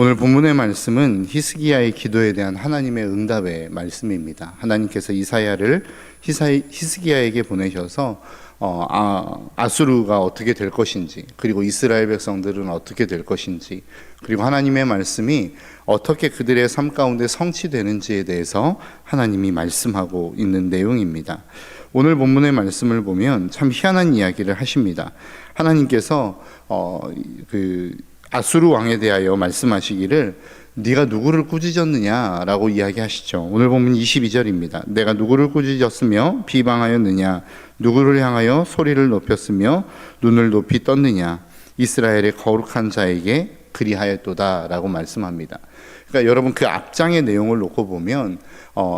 오늘 본문의 말씀은 히스기야의 기도에 대한 하나님의 응답의 말씀입니다. 하나님께서 히스기야에게 보내셔서 아수르가 어떻게 될 것인지, 그리고 이스라엘 백성들은 어떻게 될 것인지, 그리고 하나님의 말씀이 어떻게 그들의 삶 가운데 성취되는지에 대해서 하나님이 말씀하고 있는 내용입니다. 오늘 본문의 말씀을 보면 참 희한한 이야기를 하십니다. 하나님께서 아수르 왕에 대하여 말씀하시기를 네가 누구를 꾸짖었느냐라고 이야기하시죠. 오늘 보면 22절입니다. 내가 누구를 꾸짖었으며 비방하였느냐, 누구를 향하여 소리를 높였으며 눈을 높이 떴느냐, 이스라엘의 거룩한 자에게 그리하였도다 라고 말씀합니다. 그러니까 여러분, 그 앞장의 내용을 놓고 보면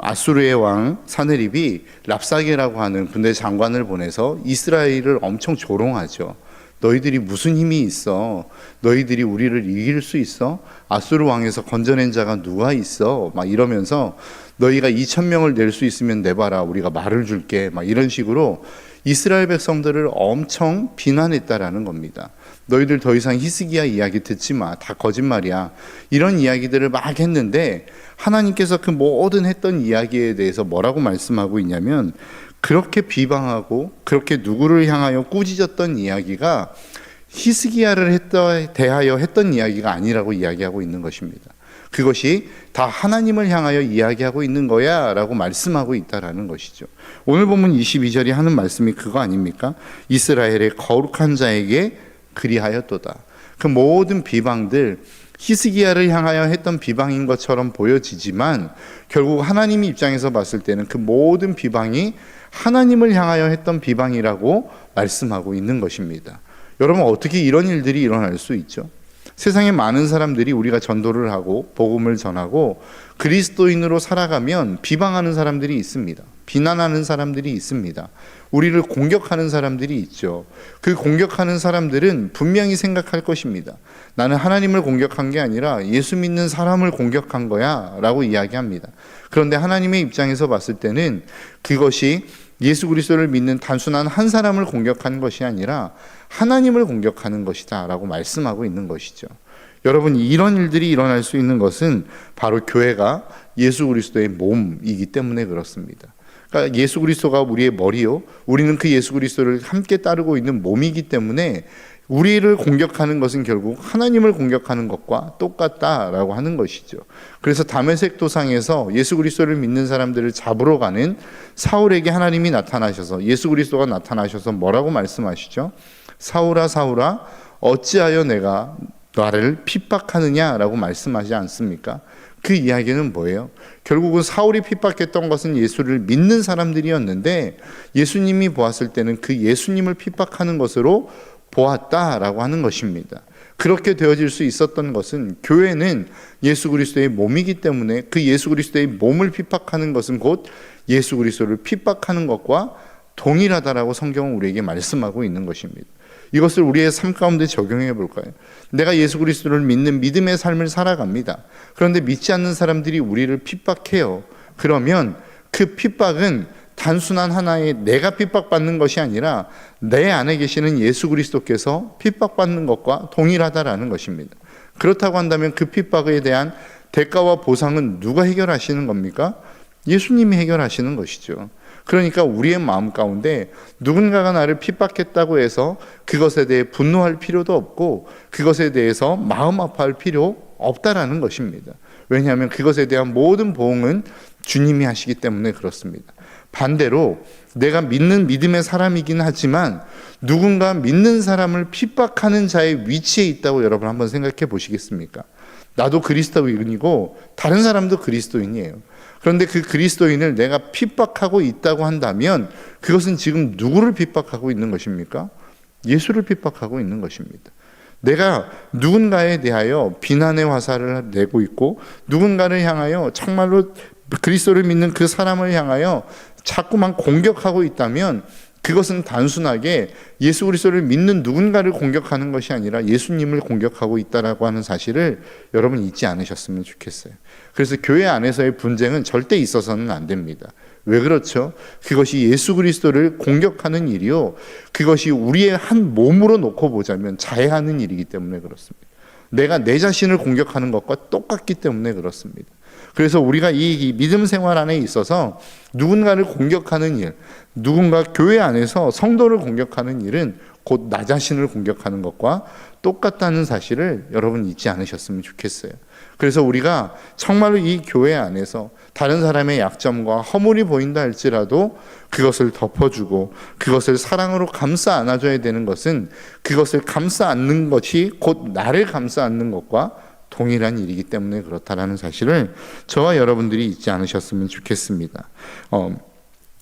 아수르의 왕 사느립이 랍사게라고 하는 군대 장관을 보내서 이스라엘을 엄청 조롱하죠. 너희들이 무슨 힘이 있어? 너희들이 우리를 이길 수 있어? 아수르 왕에서 건져낸 자가 누가 있어? 막 이러면서 너희가 2,000명을 낼 수 있으면 내봐라, 우리가 말을 줄게, 막 이런 식으로 이스라엘 백성들을 엄청 비난했다라는 겁니다. 너희들 더 이상 히스기야 이야기 듣지 마, 다 거짓말이야, 이런 이야기들을 막 했는데 하나님께서 그 모든 했던 이야기에 대해서 뭐라고 말씀하고 있냐면, 그렇게 비방하고 그렇게 누구를 향하여 꾸짖었던 이야기가 히스기야를 대하여 했던 이야기가 아니라고 이야기하고 있는 것입니다. 그것이 다 하나님을 향하여 이야기하고 있는 거야 라고 말씀하고 있다라는 것이죠. 오늘 보면 22절이 하는 말씀이 그거 아닙니까? 이스라엘의 거룩한 자에게 그리하였도다. 그 모든 비방들 히스기야를 향하여 했던 비방인 것처럼 보여지지만 결국 하나님 입장에서 봤을 때는 그 모든 비방이 하나님을 향하여 했던 비방이라고 말씀하고 있는 것입니다. 여러분, 어떻게 이런 일들이 일어날 수 있죠? 세상에 많은 사람들이 우리가 전도를 하고 복음을 전하고 그리스도인으로 살아가면 비방하는 사람들이 있습니다. 비난하는 사람들이 있습니다. 우리를 공격하는 사람들이 있죠. 그 공격하는 사람들은 분명히 생각할 것입니다. 나는 하나님을 공격한 게 아니라 예수 믿는 사람을 공격한 거야 라고 이야기합니다. 그런데 하나님의 입장에서 봤을 때는 그것이 예수 그리스도를 믿는 단순한 한 사람을 공격하는 것이 아니라 하나님을 공격하는 것이다 라고 말씀하고 있는 것이죠. 여러분, 이런 일들이 일어날 수 있는 것은 바로 교회가 예수 그리스도의 몸이기 때문에 그렇습니다. 그러니까 예수 그리스도가 우리의 머리요, 우리는 그 예수 그리스도를 함께 따르고 있는 몸이기 때문에 우리를 공격하는 것은 결국 하나님을 공격하는 것과 똑같다라고 하는 것이죠. 그래서 다메섹 도상에서 예수 그리스도를 믿는 사람들을 잡으러 가는 사울에게 하나님이 나타나셔서, 예수 그리스도가 나타나셔서 뭐라고 말씀하시죠? 사울아 사울아 어찌하여 내가 나를 핍박하느냐라고 말씀하지 않습니까? 그 이야기는 뭐예요? 결국은 사울이 핍박했던 것은 예수를 믿는 사람들이었는데 예수님이 보았을 때는 그 예수님을 핍박하는 것으로 보았다라고 하는 것입니다. 그렇게 되어질 수 있었던 것은 교회는 예수 그리스도의 몸이기 때문에 그 예수 그리스도의 몸을 핍박하는 것은 곧 예수 그리스도를 핍박하는 것과 동일하다라고 성경은 우리에게 말씀하고 있는 것입니다. 이것을 우리의 삶 가운데 적용해 볼까요? 내가 예수 그리스도를 믿는 믿음의 삶을 살아갑니다. 그런데 믿지 않는 사람들이 우리를 핍박해요. 그러면 그 핍박은 단순한 하나의 내가 핍박받는 것이 아니라 내 안에 계시는 예수 그리스도께서 핍박받는 것과 동일하다라는 것입니다. 그렇다고 한다면 그 핍박에 대한 대가와 보상은 누가 해결하시는 겁니까? 예수님이 해결하시는 것이죠. 그러니까 우리의 마음 가운데 누군가가 나를 핍박했다고 해서 그것에 대해 분노할 필요도 없고 그것에 대해서 마음 아파할 필요 없다라는 것입니다. 왜냐하면 그것에 대한 모든 보응은 주님이 하시기 때문에 그렇습니다. 반대로 내가 믿는 믿음의 사람이긴 하지만 누군가 믿는 사람을 핍박하는 자의 위치에 있다고 여러분 한번 생각해 보시겠습니까? 나도 그리스도인이고 다른 사람도 그리스도인이에요. 그런데 그 그리스도인을 내가 핍박하고 있다고 한다면 그것은 지금 누구를 핍박하고 있는 것입니까? 예수를 핍박하고 있는 것입니다. 내가 누군가에 대하여 비난의 화살을 내고 있고 누군가를 향하여 정말로 그리스도를 믿는 그 사람을 향하여 자꾸만 공격하고 있다면 그것은 단순하게 예수 그리스도를 믿는 누군가를 공격하는 것이 아니라 예수님을 공격하고 있다라고 하는 사실을 여러분 잊지 않으셨으면 좋겠어요. 그래서 교회 안에서의 분쟁은 절대 있어서는 안 됩니다. 왜 그렇죠? 그것이 예수 그리스도를 공격하는 일이요, 그것이 우리의 한 몸으로 놓고 보자면 자해하는 일이기 때문에 그렇습니다. 내가 내 자신을 공격하는 것과 똑같기 때문에 그렇습니다. 그래서 우리가 이 믿음 생활 안에 있어서 누군가를 공격하는 일, 누군가 교회 안에서 성도를 공격하는 일은 곧 나 자신을 공격하는 것과 똑같다는 사실을 여러분 잊지 않으셨으면 좋겠어요. 그래서 우리가 정말로 이 교회 안에서 다른 사람의 약점과 허물이 보인다 할지라도 그것을 덮어주고 그것을 사랑으로 감싸 안아줘야 되는 것은 그것을 감싸 안는 것이 곧 나를 감싸 안는 것과 동일한 일이기 때문에 그렇다라는 사실을 저와 여러분들이 잊지 않으셨으면 좋겠습니다.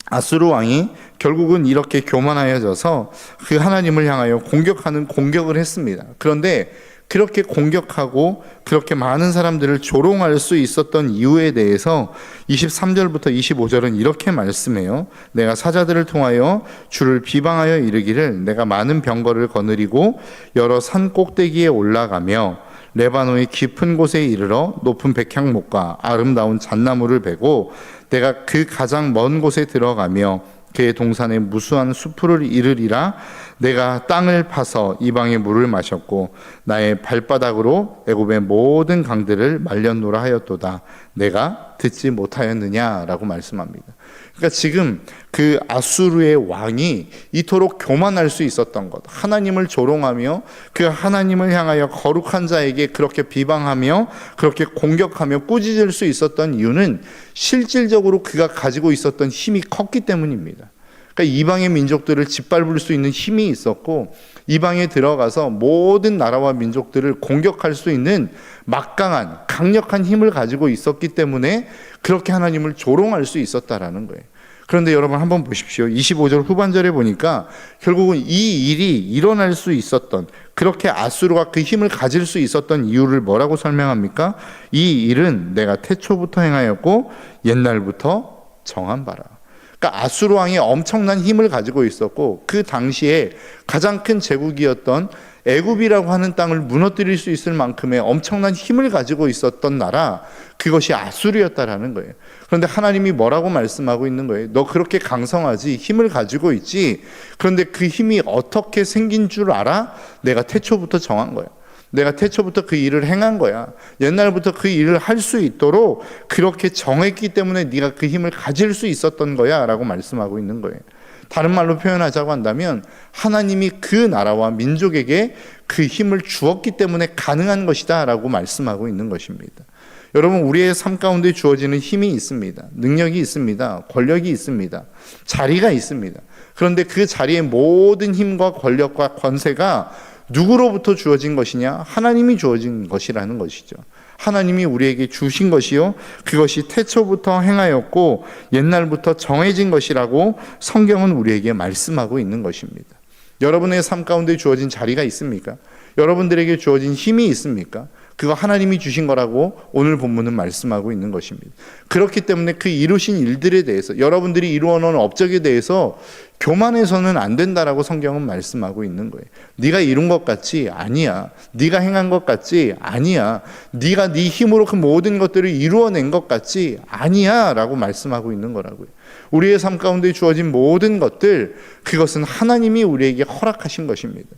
아수르 왕이 결국은 이렇게 교만하여져서 그 하나님을 향하여 공격하는 공격을 했습니다. 그런데 그렇게 공격하고 그렇게 많은 사람들을 조롱할 수 있었던 이유에 대해서 23절부터 25절은 이렇게 말씀해요. 내가 사자들을 통하여 주를 비방하여 이르기를 내가 많은 병거를 거느리고 여러 산 꼭대기에 올라가며 레바논의 깊은 곳에 이르러 높은 백향목과 아름다운 잣나무를 베고 내가 그 가장 먼 곳에 들어가며 그의 동산에 무수한 수풀을 이르리라. 내가 땅을 파서 이방의 물을 마셨고 나의 발바닥으로 애굽의 모든 강들을 말렸노라 하였도다. 내가 듣지 못하였느냐라고 말씀합니다. 그러니까 지금 그 아수르의 왕이 이토록 교만할 수 있었던 것, 하나님을 조롱하며 그 하나님을 향하여 거룩한 자에게 그렇게 비방하며 그렇게 공격하며 꾸짖을 수 있었던 이유는 실질적으로 그가 가지고 있었던 힘이 컸기 때문입니다. 그러니까 이방의 민족들을 짓밟을 수 있는 힘이 있었고 이방에 들어가서 모든 나라와 민족들을 공격할 수 있는 막강한 강력한 힘을 가지고 있었기 때문에 그렇게 하나님을 조롱할 수 있었다라는 거예요. 그런데 여러분 한번 보십시오. 25절 후반절에 보니까 결국은 이 일이 일어날 수 있었던, 그렇게 아수르가 그 힘을 가질 수 있었던 이유를 뭐라고 설명합니까? 이 일은 내가 태초부터 행하였고 옛날부터 정한 바라. 그러니까 아수르 왕이 엄청난 힘을 가지고 있었고 그 당시에 가장 큰 제국이었던 애굽이라고 하는 땅을 무너뜨릴 수 있을 만큼의 엄청난 힘을 가지고 있었던 나라, 그것이 아수르였다라는 거예요. 그런데 하나님이 뭐라고 말씀하고 있는 거예요? 너 그렇게 강성하지, 힘을 가지고 있지. 그런데 그 힘이 어떻게 생긴 줄 알아? 내가 태초부터 정한 거야. 내가 태초부터 그 일을 행한 거야. 옛날부터 그 일을 할 수 있도록 그렇게 정했기 때문에 네가 그 힘을 가질 수 있었던 거야 라고 말씀하고 있는 거예요. 다른 말로 표현하자고 한다면 하나님이 그 나라와 민족에게 그 힘을 주었기 때문에 가능한 것이다 라고 말씀하고 있는 것입니다. 여러분, 우리의 삶 가운데 주어지는 힘이 있습니다. 능력이 있습니다. 권력이 있습니다. 자리가 있습니다. 그런데 그 자리의 모든 힘과 권력과 권세가 누구로부터 주어진 것이냐? 하나님이 주어진 것이라는 것이죠. 하나님이 우리에게 주신 것이요, 그것이 태초부터 행하였고 옛날부터 정해진 것이라고 성경은 우리에게 말씀하고 있는 것입니다. 여러분의 삶 가운데 주어진 자리가 있습니까? 여러분들에게 주어진 힘이 있습니까? 그거 하나님이 주신 거라고 오늘 본문은 말씀하고 있는 것입니다. 그렇기 때문에 그 이루신 일들에 대해서, 여러분들이 이루어놓은 업적에 대해서 교만해서는 안 된다라고 성경은 말씀하고 있는 거예요. 네가 이룬 것 같지? 아니야. 네가 행한 것 같지? 아니야. 네가 네 힘으로 그 모든 것들을 이루어낸 것 같지? 아니야 라고 말씀하고 있는 거라고요. 우리의 삶 가운데 주어진 모든 것들, 그것은 하나님이 우리에게 허락하신 것입니다.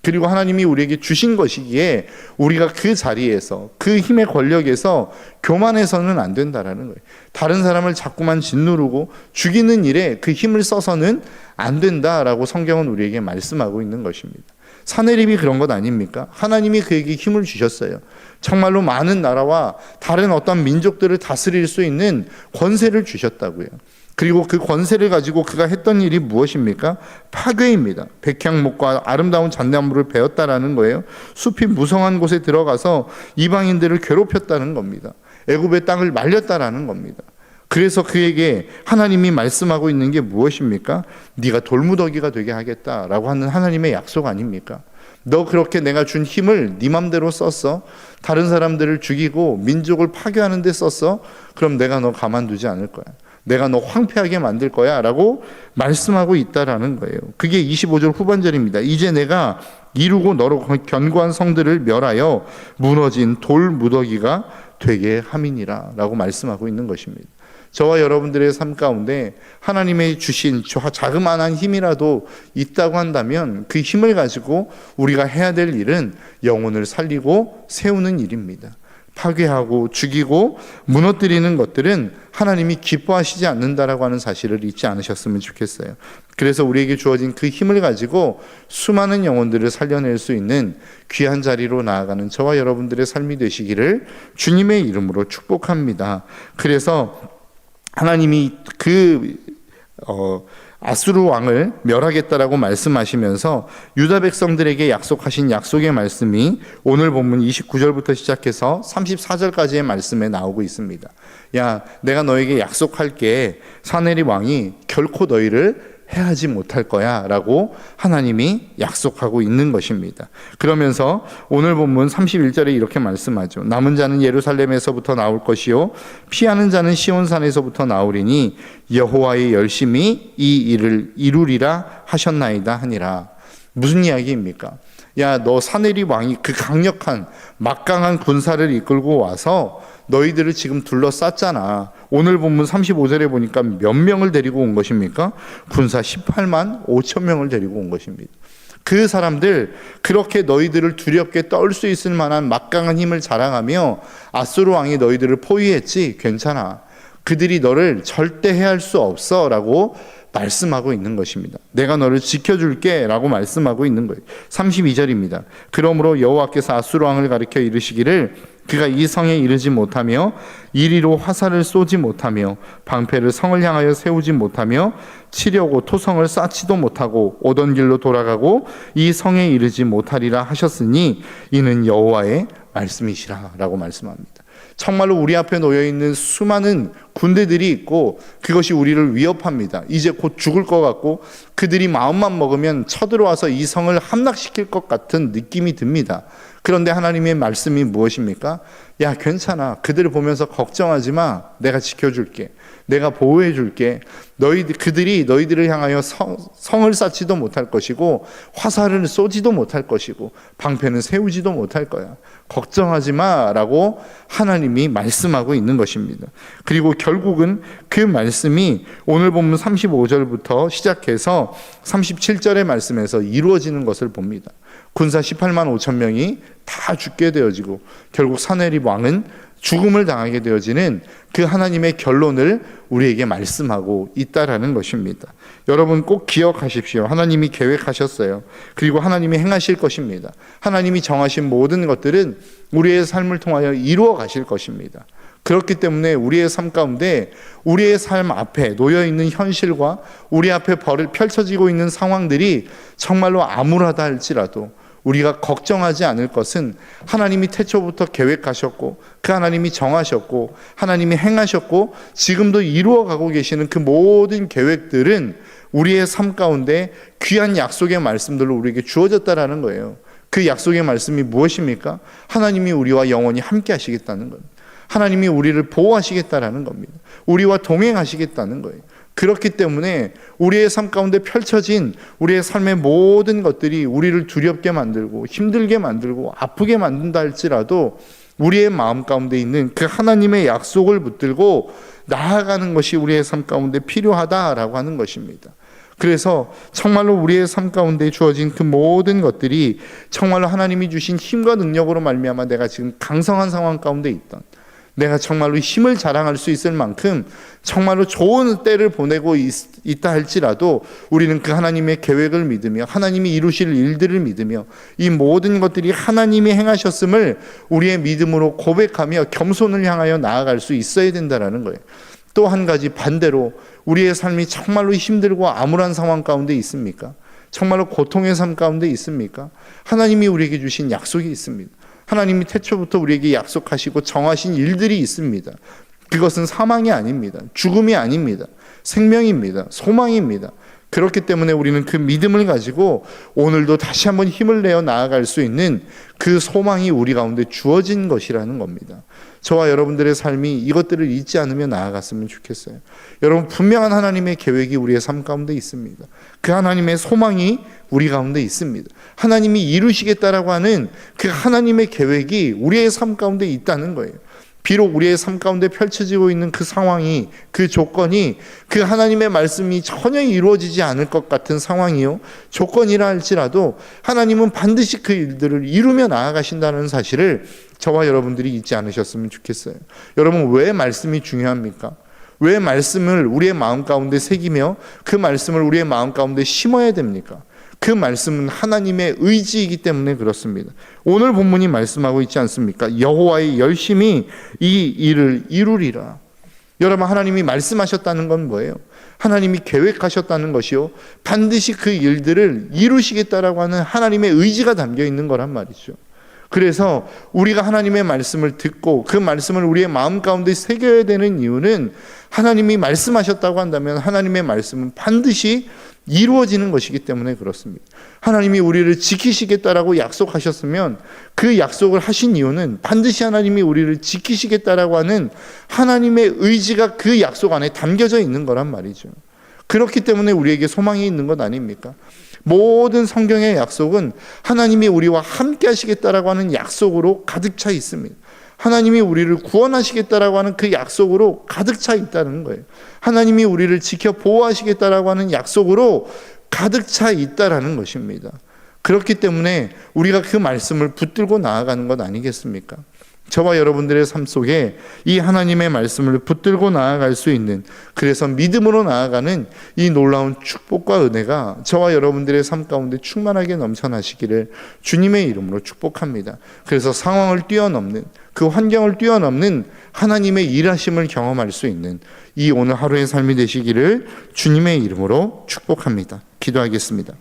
그리고 하나님이 우리에게 주신 것이기에 우리가 그 자리에서, 그 힘의 권력에서 교만해서는 안 된다라는 거예요. 다른 사람을 자꾸만 짓누르고 죽이는 일에 그 힘을 써서는 안 된다라고 성경은 우리에게 말씀하고 있는 것입니다. 사내립이 그런 것 아닙니까? 하나님이 그에게 힘을 주셨어요. 정말로 많은 나라와 다른 어떤 민족들을 다스릴 수 있는 권세를 주셨다고요. 그리고 그 권세를 가지고 그가 했던 일이 무엇입니까? 파괴입니다. 백향목과 아름다운 잣나무를 베었다라는 거예요. 숲이 무성한 곳에 들어가서 이방인들을 괴롭혔다는 겁니다. 애굽의 땅을 말렸다라는 겁니다. 그래서 그에게 하나님이 말씀하고 있는 게 무엇입니까? 네가 돌무더기가 되게 하겠다라고 하는 하나님의 약속 아닙니까? 너 그렇게 내가 준 힘을 네 맘대로 썼어? 다른 사람들을 죽이고 민족을 파괴하는 데 썼어? 그럼 내가 너 가만두지 않을 거야. 내가 너 황폐하게 만들 거야 라고 말씀하고 있다라는 거예요. 그게 25절 후반절입니다. 이제 내가 이루고 너로 견고한 성들을 멸하여 무너진 돌 무더기가 되게 함이니라 라고 말씀하고 있는 것입니다. 저와 여러분들의 삶 가운데 하나님의 주신 자그마한 힘이라도 있다고 한다면 그 힘을 가지고 우리가 해야 될 일은 영혼을 살리고 세우는 일입니다. 파괴하고 죽이고 무너뜨리는 것들은 하나님이 기뻐하시지 않는다라고 하는 사실을 잊지 않으셨으면 좋겠어요. 그래서 우리에게 주어진 그 힘을 가지고 수많은 영혼들을 살려낼 수 있는 귀한 자리로 나아가는 저와 여러분들의 삶이 되시기를 주님의 이름으로 축복합니다. 그래서 하나님이 아수르 왕을 멸하겠다라고 말씀하시면서 유다 백성들에게 약속하신 약속의 말씀이 오늘 본문 29절부터 시작해서 34절까지의 말씀에 나오고 있습니다. 야, 내가 너에게 약속할게. 사네립 왕이 결코 너희를 해하지 못할 거야 라고 하나님이 약속하고 있는 것입니다. 그러면서 오늘 본문 31절에 이렇게 말씀하죠. 남은 자는 예루살렘에서부터 나올 것이요 피하는 자는 시온산에서부터 나오리니 여호와의 열심히 이 일을 이루리라 하셨나이다 하니라. 무슨 이야기입니까? 야, 너 사네립 왕이 그 강력한 막강한 군사를 이끌고 와서 너희들을 지금 둘러쌌잖아. 오늘 본문 35절에 보니까 몇 명을 데리고 온 것입니까? 군사 18만 5천 명을 데리고 온 것입니다. 그 사람들 그렇게 너희들을 두렵게 떨 수 있을 만한 막강한 힘을 자랑하며 아수르 왕이 너희들을 포위했지. 괜찮아. 그들이 너를 절대 해할 수 없어 라고 말씀하고 있는 것입니다. 내가 너를 지켜줄게 라고 말씀하고 있는 거예요. 32절입니다. 그러므로 여호와께서 아수르 왕을 가리켜 이르시기를 그가 이 성에 이르지 못하며 이리로 화살을 쏘지 못하며 방패를 성을 향하여 세우지 못하며 치려고 토성을 쌓지도 못하고 오던 길로 돌아가고 이 성에 이르지 못하리라 하셨으니 이는 여호와의 말씀이시라 라고 말씀합니다. 정말로 우리 앞에 놓여있는 수많은 군대들이 있고 그것이 우리를 위협합니다. 이제 곧 죽을 것 같고 그들이 마음만 먹으면 쳐들어와서 이 성을 함락시킬 것 같은 느낌이 듭니다. 그런데 하나님의 말씀이 무엇입니까? 야, 괜찮아. 그들을 보면서 걱정하지 마. 내가 지켜줄게. 내가 보호해 줄게. 그들이 너희들을 향하여 성을 쌓지도 못할 것이고 화살을 쏘지도 못할 것이고 방패는 세우지도 못할 거야. 걱정하지 마라고 하나님이 말씀하고 있는 것입니다. 그리고 결국은 그 말씀이 오늘 본문 35절부터 시작해서 37절의 말씀에서 이루어지는 것을 봅니다. 군사 18만 5천 명이 다 죽게 되어지고 결국 사네립 왕은 죽음을 당하게 되어지는 그 하나님의 결론을 우리에게 말씀하고 있다라는 것입니다. 여러분 꼭 기억하십시오. 하나님이 계획하셨어요. 그리고 하나님이 행하실 것입니다. 하나님이 정하신 모든 것들은 우리의 삶을 통하여 이루어 가실 것입니다. 그렇기 때문에 우리의 삶 가운데 우리의 삶 앞에 놓여있는 현실과 우리 앞에 펼쳐지고 있는 상황들이 정말로 암울하다 할지라도 우리가 걱정하지 않을 것은 하나님이 태초부터 계획하셨고 그 하나님이 정하셨고 하나님이 행하셨고 지금도 이루어가고 계시는 그 모든 계획들은 우리의 삶 가운데 귀한 약속의 말씀들로 우리에게 주어졌다라는 거예요. 그 약속의 말씀이 무엇입니까? 하나님이 우리와 영원히 함께 하시겠다는 겁니다. 하나님이 우리를 보호하시겠다라는 겁니다. 우리와 동행하시겠다는 거예요. 그렇기 때문에 우리의 삶 가운데 펼쳐진 우리의 삶의 모든 것들이 우리를 두렵게 만들고 힘들게 만들고 아프게 만든다 할지라도 우리의 마음 가운데 있는 그 하나님의 약속을 붙들고 나아가는 것이 우리의 삶 가운데 필요하다라고 하는 것입니다. 그래서 정말로 우리의 삶 가운데 주어진 그 모든 것들이 정말로 하나님이 주신 힘과 능력으로 말미암아 내가 지금 강성한 상황 가운데 있던 내가 정말로 힘을 자랑할 수 있을 만큼 정말로 좋은 때를 보내고 있다 할지라도 우리는 그 하나님의 계획을 믿으며 하나님이 이루실 일들을 믿으며 이 모든 것들이 하나님이 행하셨음을 우리의 믿음으로 고백하며 겸손을 향하여 나아갈 수 있어야 된다는 거예요. 또 한 가지 반대로 우리의 삶이 정말로 힘들고 암울한 상황 가운데 있습니까? 정말로 고통의 삶 가운데 있습니까? 하나님이 우리에게 주신 약속이 있습니다. 하나님이 태초부터 우리에게 약속하시고 정하신 일들이 있습니다. 그것은 사망이 아닙니다. 죽음이 아닙니다. 생명입니다. 소망입니다. 그렇기 때문에 우리는 그 믿음을 가지고 오늘도 다시 한번 힘을 내어 나아갈 수 있는 그 소망이 우리 가운데 주어진 것이라는 겁니다. 저와 여러분들의 삶이 이것들을 잊지 않으며 나아갔으면 좋겠어요. 여러분, 분명한 하나님의 계획이 우리의 삶 가운데 있습니다. 그 하나님의 소망이 우리 가운데 있습니다. 하나님이 이루시겠다라고 하는 그 하나님의 계획이 우리의 삶 가운데 있다는 거예요. 비록 우리의 삶 가운데 펼쳐지고 있는 그 상황이, 그 조건이 그 하나님의 말씀이 전혀 이루어지지 않을 것 같은 상황이요, 조건이라 할지라도 하나님은 반드시 그 일들을 이루며 나아가신다는 사실을 저와 여러분들이 잊지 않으셨으면 좋겠어요. 여러분, 왜 말씀이 중요합니까? 왜 말씀을 우리의 마음 가운데 새기며 그 말씀을 우리의 마음 가운데 심어야 됩니까? 그 말씀은 하나님의 의지이기 때문에 그렇습니다. 오늘 본문이 말씀하고 있지 않습니까? 여호와의 열심히 이 일을 이루리라. 여러분, 하나님이 말씀하셨다는 건 뭐예요? 하나님이 계획하셨다는 것이요, 반드시 그 일들을 이루시겠다라고 하는 하나님의 의지가 담겨 있는 거란 말이죠. 그래서 우리가 하나님의 말씀을 듣고 그 말씀을 우리의 마음 가운데 새겨야 되는 이유는, 하나님이 말씀하셨다고 한다면 하나님의 말씀은 반드시 이루어지는 것이기 때문에 그렇습니다. 하나님이 우리를 지키시겠다라고 약속하셨으면 그 약속을 하신 이유는 반드시 하나님이 우리를 지키시겠다라고 하는 하나님의 의지가 그 약속 안에 담겨져 있는 거란 말이죠. 그렇기 때문에 우리에게 소망이 있는 것 아닙니까? 모든 성경의 약속은 하나님이 우리와 함께 하시겠다라고 하는 약속으로 가득 차 있습니다. 하나님이 우리를 구원하시겠다라고 하는 그 약속으로 가득 차 있다는 거예요. 하나님이 우리를 지켜 보호하시겠다라고 하는 약속으로 가득 차 있다라는 것입니다. 그렇기 때문에 우리가 그 말씀을 붙들고 나아가는 것 아니겠습니까? 저와 여러분들의 삶 속에 이 하나님의 말씀을 붙들고 나아갈 수 있는, 그래서 믿음으로 나아가는 이 놀라운 축복과 은혜가 저와 여러분들의 삶 가운데 충만하게 넘쳐나시기를 주님의 이름으로 축복합니다. 그래서 상황을 뛰어넘는, 그 환경을 뛰어넘는 하나님의 일하심을 경험할 수 있는 이 오늘 하루의 삶이 되시기를 주님의 이름으로 축복합니다. 기도하겠습니다.